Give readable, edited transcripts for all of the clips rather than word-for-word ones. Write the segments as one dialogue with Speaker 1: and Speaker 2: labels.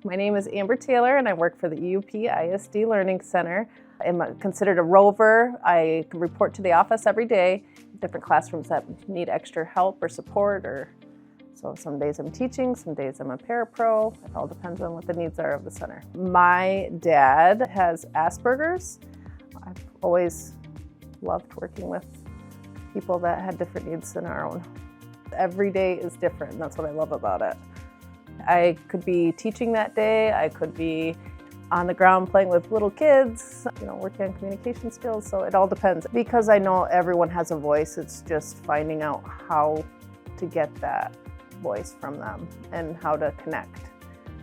Speaker 1: My name is Amber Taylor and I work for the EUP ISD Learning Center. I'm considered a rover. I report to the office every day, different classrooms that need extra help or support, so some days I'm teaching, some days I'm a parapro. It all depends on what the needs are of the center. My dad has Asperger's. I've always loved working with people that had different needs than our own. Every day is different, and that's what I love about it. I could be teaching that day, I could be on the ground playing with little kids, working on communication skills, so it all depends. Because I know everyone has a voice, it's just finding out how to get that voice from them and how to connect.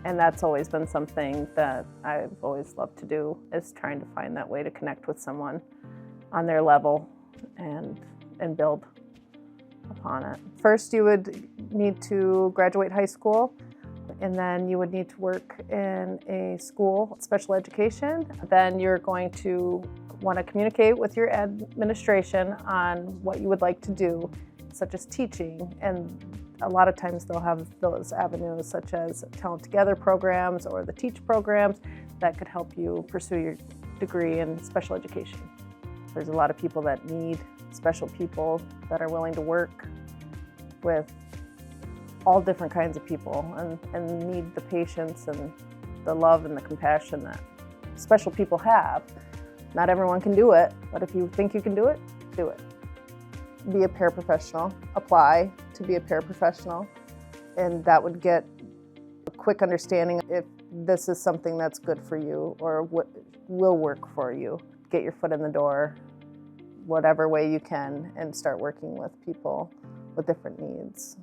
Speaker 1: And that's always been something that I've always loved to do, is trying to find that way to connect with someone on their level and build upon it. First, you would need to graduate high school, and then you would need to work in a school, special education. Then you're going to want to communicate with your administration on what you would like to do, such as teaching. And a lot of times they'll have those avenues such as Talent Together programs or the TEACH programs that could help you pursue your degree in special education. There's a lot of people that need special people that are willing to work with all different kinds of people and need the patience and the love and the compassion that special people have. Not everyone can do it, but if you think you can do it, do it. Be a paraprofessional, apply to be a paraprofessional, and that would get a quick understanding if this is something that's good for you or what will work for you. Get your foot in the door, whatever way you can, and start working with people with different needs.